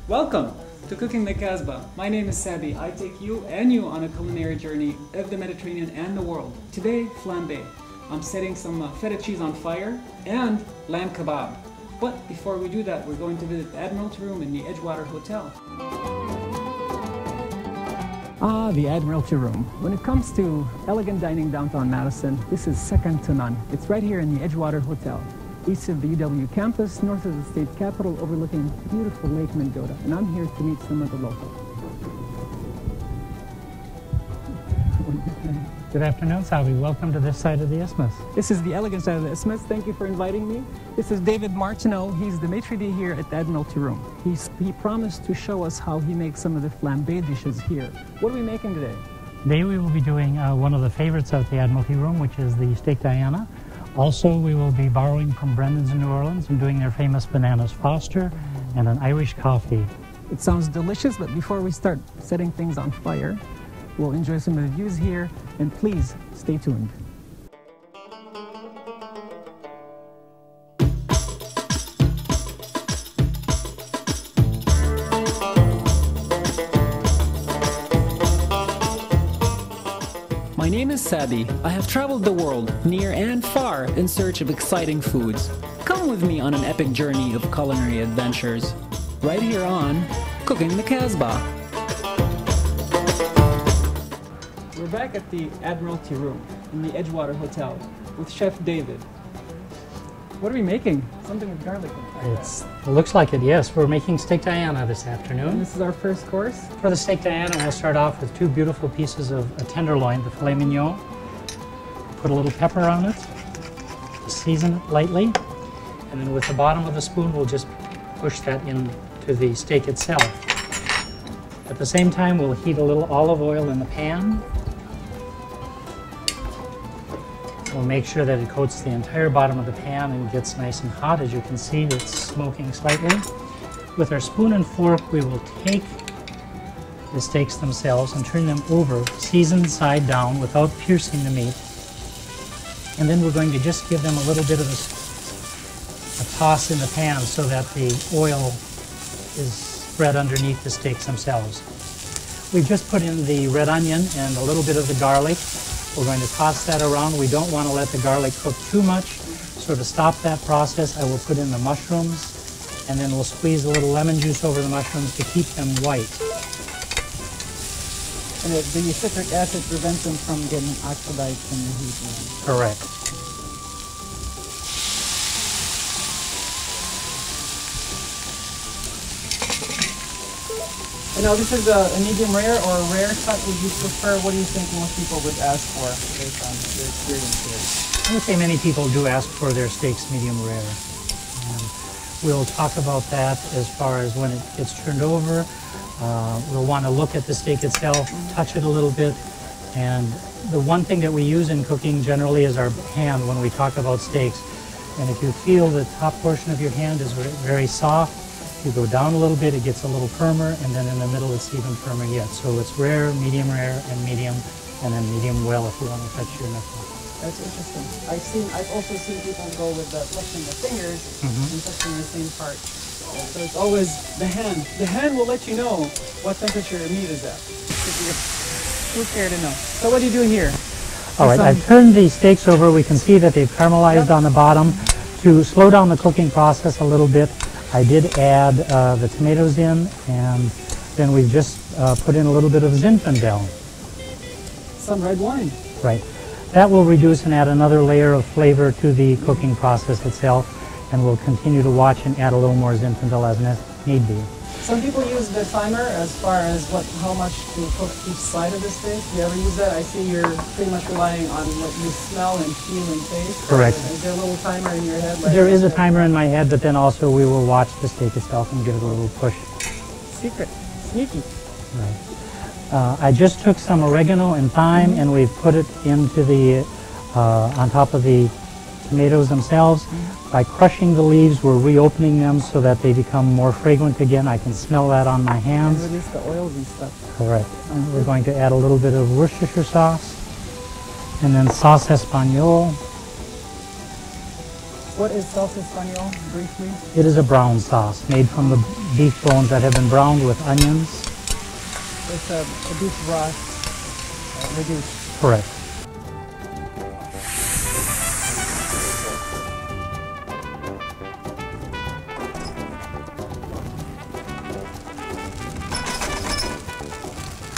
Welcome to Cooking the Casbah. My name is Sabi. I take you and you on a culinary journey of the Mediterranean and the world. Today, Flambé. I'm setting some feta cheese on fire and lamb kebab. But before we do that, we're going to visit the Admiralty Room in the Edgewater Hotel. Ah, the Admiralty Room. When it comes to elegant dining downtown Madison, this is second to none. It's right here in the Edgewater Hotel, east of the UW campus, north of the state capitol, overlooking beautiful Lake Mendota. And I'm here to meet some of the locals. Good afternoon, Sabi. Welcome to this side of the isthmus. This is the elegant side of the isthmus. Thank you for inviting me. This is David Martineau. He's the maitre d' here at the Admiralty Room. He promised to show us how he makes some of the flambé dishes here. What are we making today? Today we will be doing one of the favorites at the Admiralty Room, which is the steak Diana. Also, we will be borrowing from Brendan's in New Orleans and doing their famous bananas Foster and an Irish coffee. It sounds delicious, but before we start setting things on fire, we'll enjoy some of the views here, and please stay tuned. My name is Sabi. I have traveled the world, near and far, in search of exciting foods. Come with me on an epic journey of culinary adventures, right here on Cooking the Casbah. We're back at the Admiralty Room in the Edgewater Hotel with Chef David. What are we making? Something with garlic. It looks like it, yes. We're making steak Diana this afternoon. And this is our first course? For the steak Diana, we'll start off with two beautiful pieces of a tenderloin, the filet mignon. Put a little pepper on it, season it lightly, and then with the bottom of the spoon, we'll just push that into the steak itself. At the same time, we'll heat a little olive oil in the pan. We'll make sure that it coats the entire bottom of the pan and gets nice and hot. As you can see, it's smoking slightly. With our spoon and fork, we will take the steaks themselves and turn them over, seasoned side down without piercing the meat. And then we're going to just give them a little bit of a toss in the pan so that the oil is spread underneath the steaks themselves. We've just put in the red onion and a little bit of the garlic. We're going to toss that around. We don't want to let the garlic cook too much. So to stop that process, I will put in the mushrooms, and then we'll squeeze a little lemon juice over the mushrooms to keep them white. And the citric acid prevents them from getting oxidized from the heat. Correct. And now this is a medium rare or a rare cut. Would you prefer? What do you think most people would ask for based on your experience here? I would say many people do ask for their steaks medium rare. And we'll talk about that as far as when it gets turned over. We'll want to look at the steak itself, touch it a little bit. And the one thing that we use in cooking generally is our hand when we talk about steaks. And if you feel the top portion of your hand is very soft, you go down a little bit, it gets a little firmer, and then in the middle it's even firmer yet. So it's rare, and medium, and then medium well if you want to touch your knuckle. That's interesting. I've also seen people go with flexing the fingers and touching the same part. So it's always the hand. The hand will let you know what temperature your meat is at. Who care to know? So what do you do here? All right, I've turned the steaks over. We can see that they've caramelized on the bottom. To slow down the cooking process a little bit, I did add the tomatoes in, and then we've just put in a little bit of Zinfandel. Some red wine. Right. That will reduce and add another layer of flavor to the cooking process itself, and we'll continue to watch and add a little more Zinfandel as need be. Some people use the timer as far as how much to cook each side of the steak. Do you ever use that? I see you're pretty much relying on what you smell and feel and taste. Correct. Is there a little timer in your head? There is a timer in my head, but then also we will watch the steak itself and give it a little push. Secret. Sneaky. Right. I just took some oregano and thyme and we've put it into the, on top of the tomatoes themselves. By crushing the leaves, we're reopening them so that they become more fragrant again. I can smell that on my hands. And release the oils and stuff. Correct. And we're going to add a little bit of Worcestershire sauce, and then sauce Espagnole. What is salsa español, briefly? It is a brown sauce made from the beef bones that have been browned with onions. It's a beef broth reduced. Correct.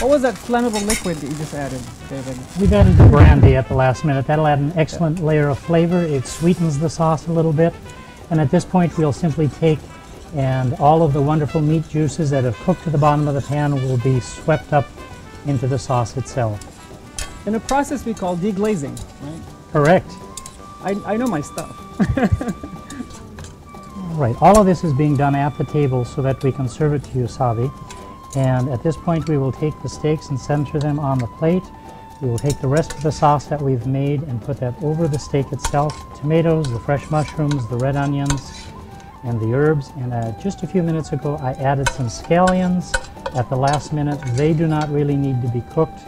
What was that flammable liquid that you just added, David? We've added the brandy at the last minute. That'll add an excellent layer of flavor. It sweetens the sauce a little bit. And at this point, we'll simply take and all of the wonderful meat juices that have cooked to the bottom of the pan will be swept up into the sauce itself. In a process we call deglazing, right? Correct. I know my stuff. All right, all of this is being done at the table so that we can serve it to you, Sabi. And at this point, we will take the steaks and center them on the plate. We will take the rest of the sauce that we've made and put that over the steak itself. Tomatoes, the fresh mushrooms, the red onions, and the herbs. And just a few minutes ago, I added some scallions at the last minute. They do not really need to be cooked.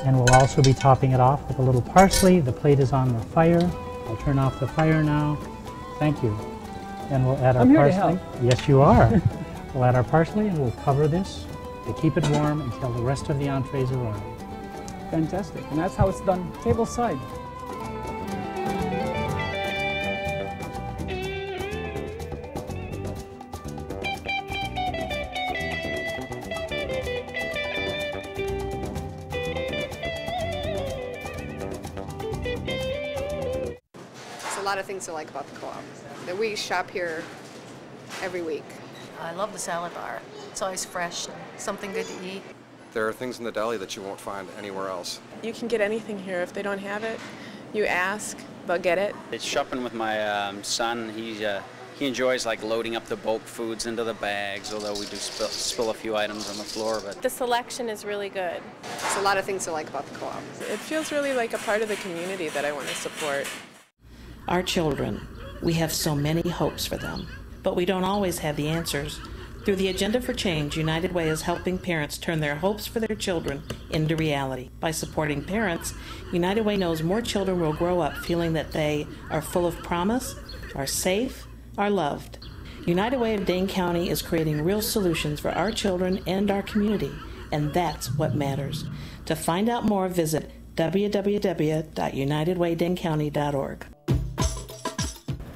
And we'll also be topping it off with a little parsley. The plate is on the fire. I'll turn off the fire now. Thank you. And we'll add our I'm here to parsley. help. Yes, you are. We'll add our parsley and we'll cover this to keep it warm until the rest of the entrees arrive. Fantastic. And that's how it's done table side. There's a lot of things to like about the co-op. That we shop here every week. I love the salad bar. It's always fresh, something good to eat. There are things in the deli that you won't find anywhere else. You can get anything here. If they don't have it, you ask, they'll get it. It's shopping with my son. He enjoys like loading up the bulk foods into the bags, although we do spill a few items on the floor. But the selection is really good. There's a lot of things to like about the co-op. It feels really like a part of the community that I want to support. Our children, we have so many hopes for them, but we don't always have the answers. Through the Agenda for Change, United Way is helping parents turn their hopes for their children into reality. By supporting parents, United Way knows more children will grow up feeling that they are full of promise, are safe, are loved. United Way of Dane County is creating real solutions for our children and our community, and that's what matters. To find out more, visit www.unitedwaydanecounty.org.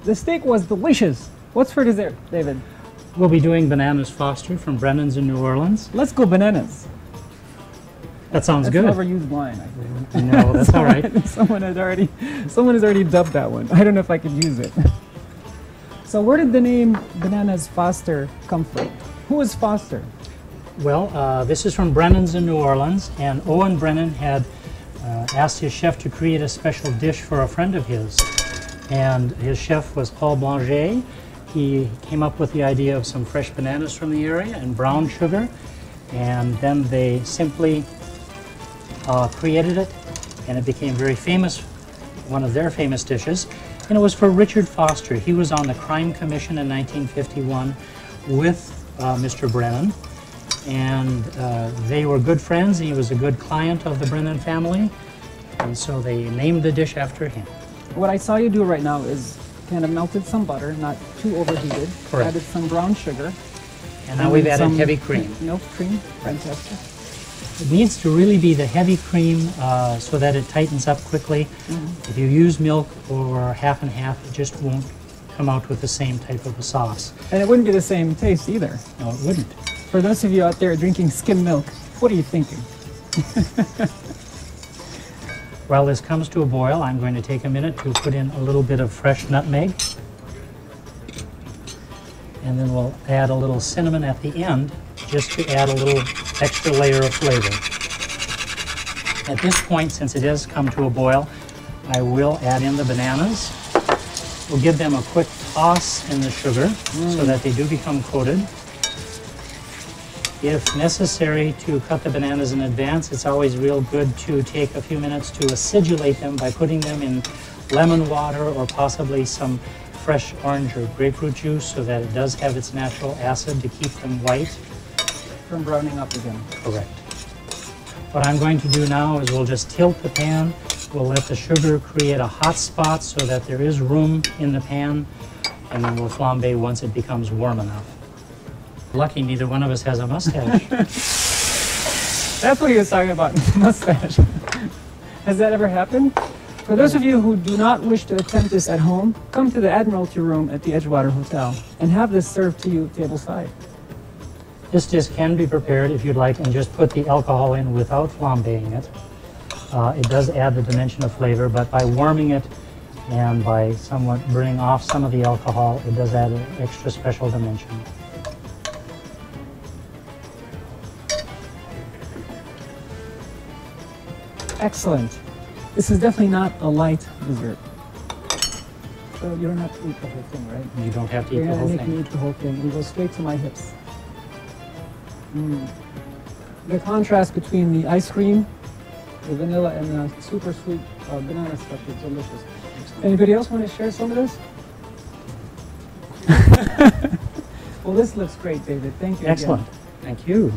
The steak was delicious. What's for dessert, David? We'll be doing bananas Foster from Brennan's in New Orleans. Let's go bananas. That sounds That's good. an overused line, I think. No, that's all right. Someone has already dubbed that one. I don't know if I could use it. So where did the name Bananas Foster come from? Who is Foster? Well, this is from Brennan's in New Orleans, and Owen Brennan had asked his chef to create a special dish for a friend of his. And his chef was Paul Blanger. He came up with the idea of some fresh bananas from the area and brown sugar, and then they simply created it, and it became very famous, one of their famous dishes, and it was for Richard Foster. He was on the Crime Commission in 1951 with Mr. Brennan, and they were good friends. He was a good client of the Brennan family, and so they named the dish after him. What I saw you do right now is kind of melted some butter, not too overheated. Correct. Added some brown sugar. And now we've added some heavy cream. Milk cream. Fantastic. It needs to really be the heavy cream so that it tightens up quickly. If you use milk or half and half, it just won't come out with the same type of a sauce. And it wouldn't be the same taste either. No, it wouldn't. For those of you out there drinking skim milk, what are you thinking? While this comes to a boil, I'm going to take a minute to put in a little bit of fresh nutmeg. And then we'll add a little cinnamon at the end, just to add a little extra layer of flavor. At this point, since it has come to a boil, I will add in the bananas. We'll give them a quick toss in the sugar so that they do become coated. If necessary to cut the bananas in advance, it's always real good to take a few minutes to acidulate them by putting them in lemon water or possibly some fresh orange or grapefruit juice so that it does have its natural acid to keep them white. From browning up again. Correct. What I'm going to do now is we'll just tilt the pan we'll let the sugar create a hot spot so that there is room in the pan, and then we'll flambe once it becomes warm enough. Lucky neither one of us has a mustache. That's what he was talking about, mustache. Has that ever happened? For those of you who do not wish to attempt this at home, come to the Admiralty Room at the Edgewater Hotel and have this served to you tableside. This dish can be prepared if you'd like and just put the alcohol in without flambeing it. It does add the dimension of flavor, but by warming it and by somewhat burning off some of the alcohol, it does add an extra special dimension. Excellent. This is definitely not a light dessert. So you don't have to eat the whole thing, right? You don't have to eat You're the gonna whole make me thing. eat the whole thing and go straight to my hips. The contrast between the ice cream, the vanilla, and the super sweet banana stuff is delicious. Anybody else want to share some of this? Well, this looks great, David. Thank you. Excellent. Again. Thank you.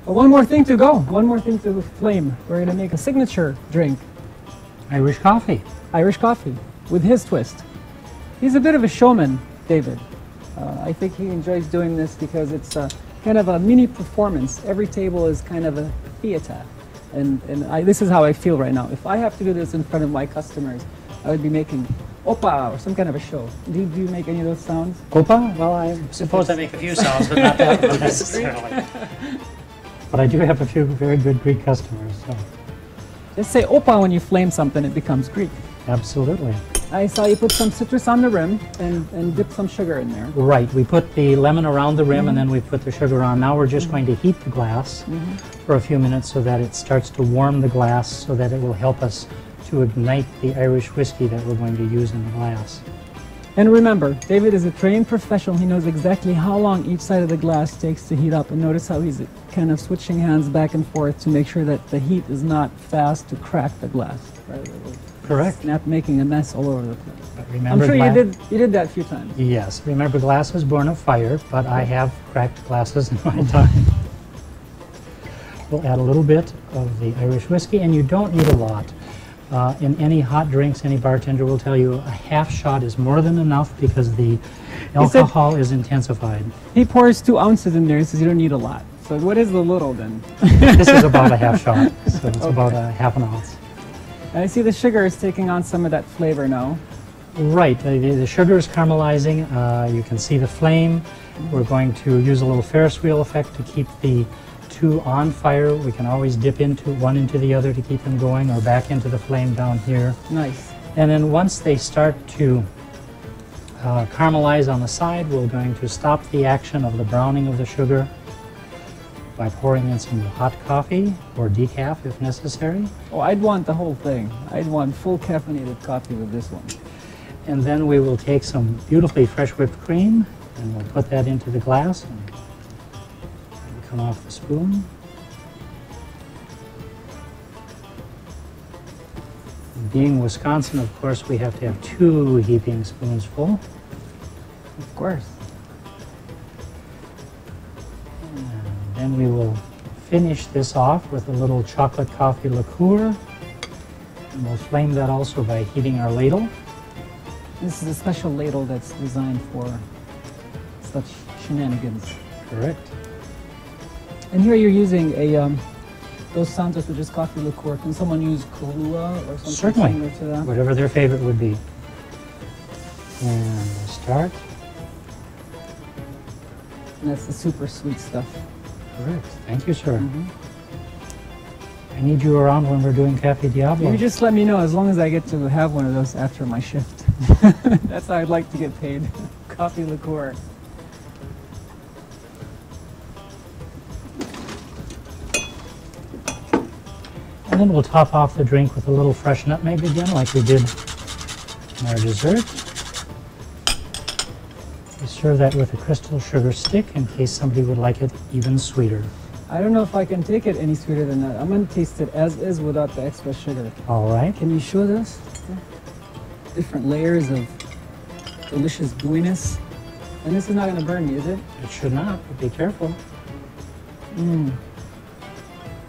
Well, one more thing to go. One more thing to flame. We're going to make a signature drink. Irish coffee. Irish coffee with his twist. He's a bit of a showman, David. I think he enjoys doing this because it's kind of a mini performance. Every table is kind of a theater. And this is how I feel right now. If I have to do this in front of my customers, I would be making opa or some kind of a show. Do you make any of those sounds? Opa? Well, I suppose I make a few sounds, but not that one necessarily. But I do have a few very good Greek customers. So. Just say opa when you flame something, it becomes Greek. Absolutely. I saw you put some citrus on the rim and dip some sugar in there. Right. We put the lemon around the rim and then we put the sugar on. Now we're just going to heat the glass for a few minutes so that it starts to warm the glass so that it will help us to ignite the Irish whiskey that we're going to use in the glass. And remember, David is a trained professional. He knows exactly how long each side of the glass takes to heat up. And notice how he's kind of switching hands back and forth to make sure that the heat is not fast to crack the glass. Right? Correct. Not making a mess all over the place. But remember, I'm sure you did that a few times. Yes. Remember, glass is born of fire, but I have cracked glasses in my time. We'll add a little bit of the Irish whiskey, and you don't need a lot. In any hot drinks, any bartender will tell you a half shot is more than enough because the alcohol is intensified. He pours 2 ounces in there. He says you don't need a lot. So what is the little then? This is about a half shot, so it's about a half an ounce. I see the sugar is taking on some of that flavor now. Right, the sugar is caramelizing. You can see the flame. We're going to use a little Ferris wheel effect to keep the 2 on fire. We can always dip one into the other to keep them going, or back into the flame down here. Nice. And then once they start to caramelize on the side, we're going to stop the action of the browning of the sugar by pouring in some hot coffee or decaf if necessary. Oh, I'd want the whole thing. I'd want full caffeinated coffee with this one. And then we will take some beautifully fresh whipped cream and we'll put that into the glass and come off the spoon. Being Wisconsin, of course, we have to have 2 heaping spoons full. Of course. And then we will finish this off with a little chocolate coffee liqueur. And we'll flame that also by heating our ladle. This is a special ladle that's designed for such shenanigans. Correct. And here you're using a Dos Santos, which is coffee liqueur. Can someone use Kahlua or something Certainly. similar to that? Whatever their favorite would be. And we'll start. And that's the super sweet stuff. Correct. Thank you, sir. I need you around when we're doing Cafe Diablo. You just let me know as long as I get to have one of those after my shift. That's how I'd like to get paid. Coffee liqueur. And then we'll top off the drink with a little fresh nutmeg again, like we did in our dessert. We serve that with a crystal sugar stick in case somebody would like it even sweeter. I don't know if I can take it any sweeter than that. I'm going to taste it as is without the extra sugar. All right. Can you show this? Different layers of delicious gooiness. And this is not going to burn me, is it? It should not, but be careful.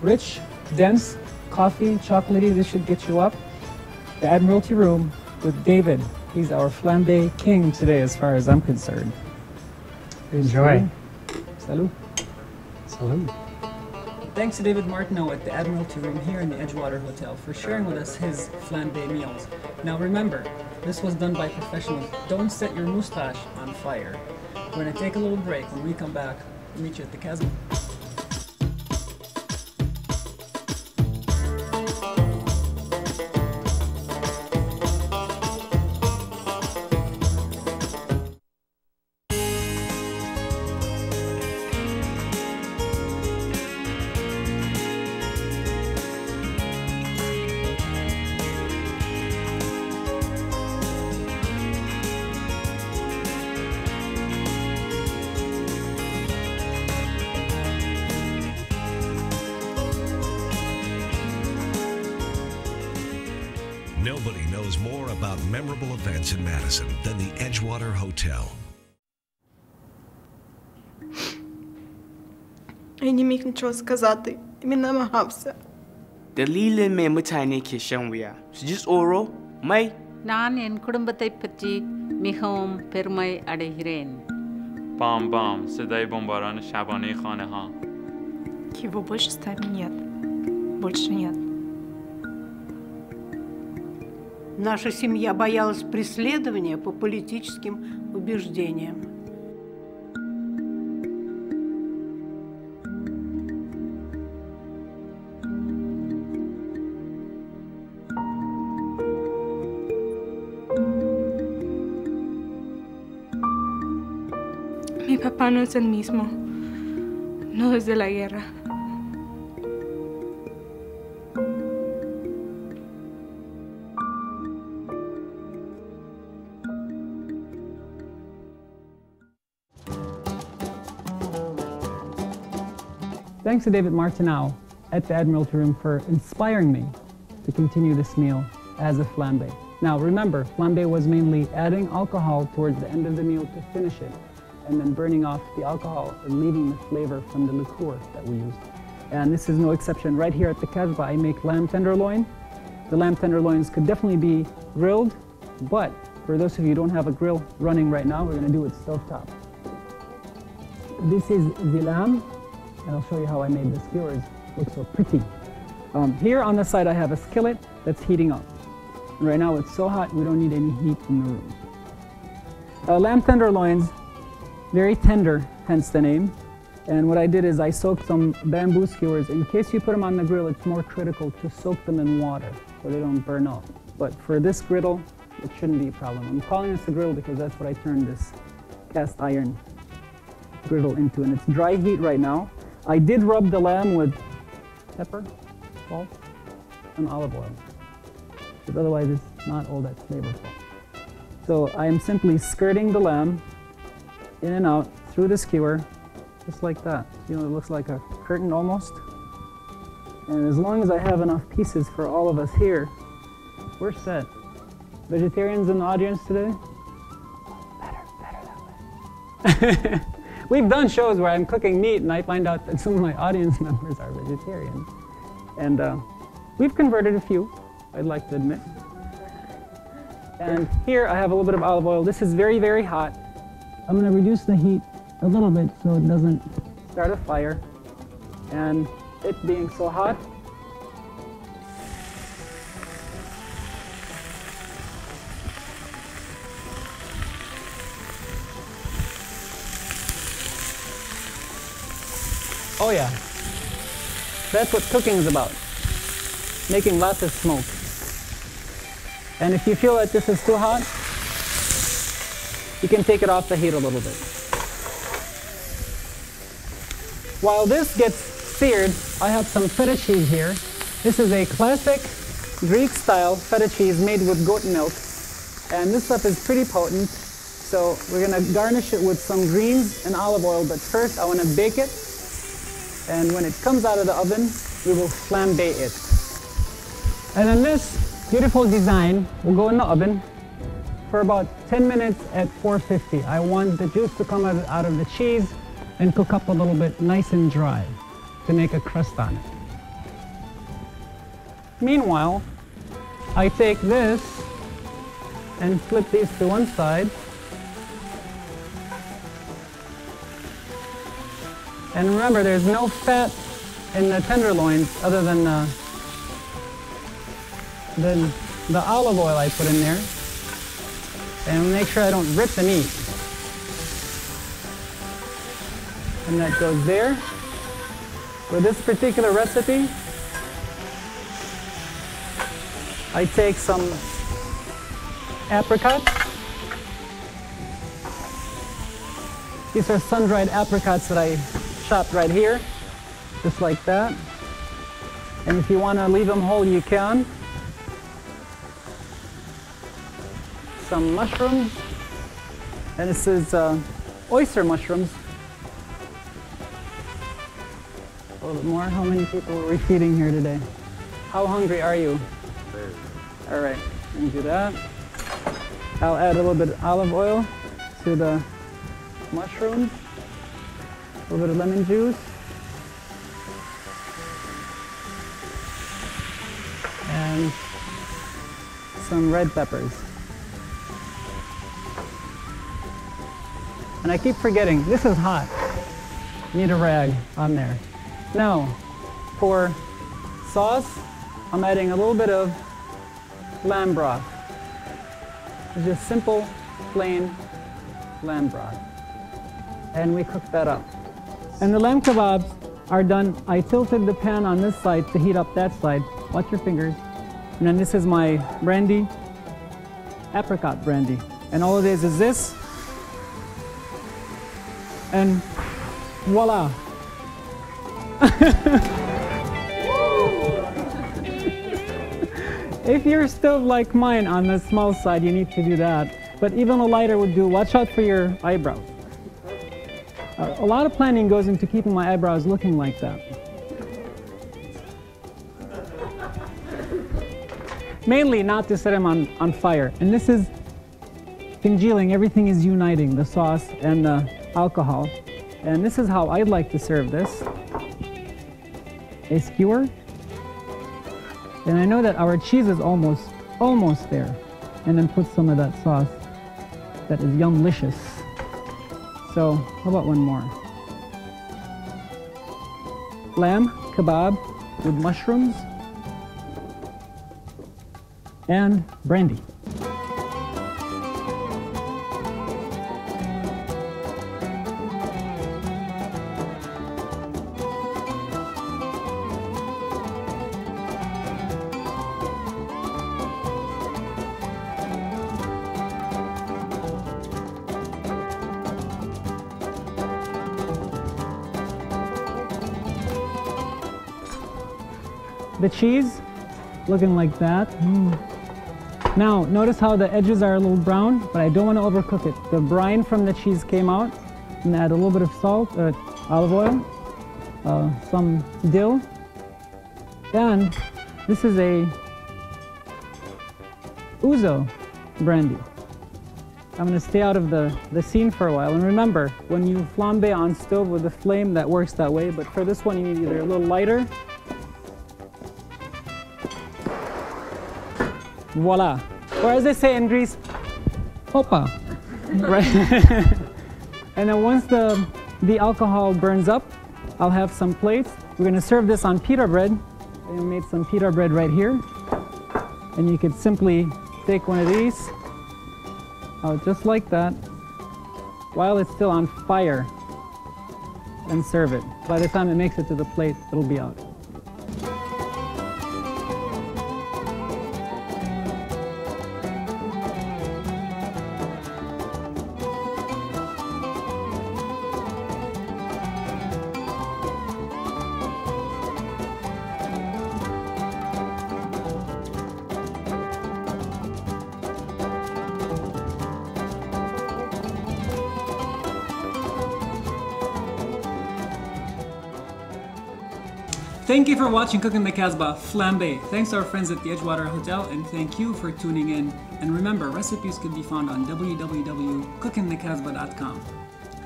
Rich, dense, coffee, chocolatey. This should get you up. The Admiralty Room with David. He's our Flambé king today as far as I'm concerned. Enjoy. Salut. Salute. Thanks to David Martineau at the Admiralty Room here in the Edgewater Hotel for sharing with us his Flambé meals. Now remember, this was done by professionals. Don't set your moustache on fire. We're going to take a little break. When we come back, we'll meet you at the Casbah. Nobody knows more about memorable events in Madison than the Edgewater Hotel. Я не міг нічого сказати. Він намагався. Dalilin med mutane ke shan wuya. Su ji tsoro, mai. நான் என் குடும்பத்தை பற்றி மிகவும் பெருமை அடைகிறேன். بام بام صدای بمباران شبانه خانه ها. Его больше с нами нет. Больше нет. Наша семья боялась преследования по политическим убеждениям. Mi papá no es el mismo. No desde la guerra. Thanks to David Martineau at the Admiralty Room for inspiring me to continue this meal as a flambé. Now remember, flambé was mainly adding alcohol towards the end of the meal to finish it, and then burning off the alcohol and leaving the flavor from the liqueur that we used. And this is no exception. Right here at the Casbah, I make lamb tenderloin. The lamb tenderloins could definitely be grilled, but for those of you who don't have a grill running right now, we're going to do it stovetop. This is the lamb, and I'll show you how I made the skewers look so pretty. Here on the side, I have a skillet that's heating up. And right now, it's so hot, we don't need any heat in the room. Lamb tenderloins, very tender, hence the name. And what I did is I soaked some bamboo skewers. In case you put them on the grill, it's more critical to soak them in water so they don't burn up. But for this griddle, it shouldn't be a problem. I'm calling this a griddle because that's what I turned this cast iron griddle into. And it's dry heat right now. I did rub the lamb with pepper, salt, and olive oil, because otherwise it's not all that flavorful. So I am simply skirting the lamb in and out through the skewer, just like that. You know, it looks like a curtain almost. And as long as I have enough pieces for all of us here, we're set. Vegetarians in the audience today? Better that way. We've done shows where I'm cooking meat and I find out that some of my audience members are vegetarians. And we've converted a few, I'd like to admit. And here I have a little bit of olive oil. This is very, very hot. I'm going to reduce the heat a little bit so it doesn't start a fire. And it being so hot, oh yeah, that's what cooking is about, making lots of smoke. And if you feel that this is too hot, you can take it off the heat a little bit. While this gets seared, I have some feta cheese here. This is a classic Greek-style feta cheese made with goat milk. And this stuff is pretty potent, so we're going to garnish it with some greens and olive oil, but first I want to bake it. And when it comes out of the oven, we will flambe it. And then this beautiful design will go in the oven for about 10 minutes at 450. I want the juice to come out of the cheese and cook up a little bit nice and dry to make a crust on it. Meanwhile, I take this and flip these to one side. And remember, there's no fat in the tenderloins other than the olive oil I put in there. And make sure I don't rip the meat. And that goes there. With this particular recipe, I take some apricots. These are sun-dried apricots that I chopped right here, just like that. And if you want to leave them whole, you can. Some mushrooms, and this is oyster mushrooms. A little bit more. How many people are we feeding here today? How hungry are you? Very. All right, let me do that. I'll add a little bit of olive oil to the mushrooms, a little bit of lemon juice, and some red peppers. And I keep forgetting, this is hot. Need a rag on there. Now, for sauce, I'm adding a little bit of lamb broth. It's just simple, plain lamb broth. And we cook that up. And the lamb kebabs are done. I tilted the pan on this side to heat up that side. Watch your fingers. And then this is my brandy, apricot brandy. And all it is this. And voila. If you're still like mine on the small side, you need to do that. But even a lighter would do. Watch out for your eyebrows. A lot of planning goes into keeping my eyebrows looking like that. Mainly not to set them on fire. And this is congealing. Everything is uniting, the sauce and the alcohol. And this is how I'd like to serve this. A skewer. And I know that our cheese is almost there. And then put some of that sauce that is yumlicious. So, how about one more? Lamb kebab with mushrooms and brandy. The cheese, looking like that. Now, notice how the edges are a little brown, but I don't want to overcook it. The brine from the cheese came out. I'm gonna add a little bit of salt, olive oil, some dill, and this is a ouzo brandy. I'm gonna stay out of the scene for a while. And remember, when you flambe on stove with the flame, that works that way, but for this one, you need either a little lighter. Voila. Or as they say in Greece, hopa. Right? And then once the alcohol burns up, I'll have some plates. We're going to serve this on pita bread. I made some pita bread right here. And you could simply take one of these out just like that while it's still on fire and serve it. By the time it makes it to the plate, it'll be out. Thank you for watching Cooking the Casbah Flambé. Thanks to our friends at the Edgewater Hotel, and thank you for tuning in. And remember, recipes can be found on www.cookingthecasbah.com.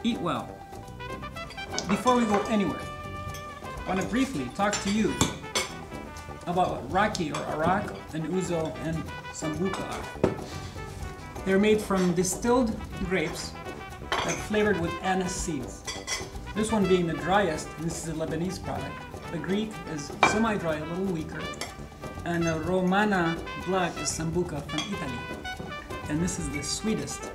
Eat well. Before we go anywhere, I want to briefly talk to you about raki or arak, and ouzo, and sambuca are. They're made from distilled grapes that are flavored with anise seeds. This one being the driest, this is a Lebanese product. The Greek is semi-dry, a little weaker. And the Romana black is sambuca from Italy. And this is the sweetest.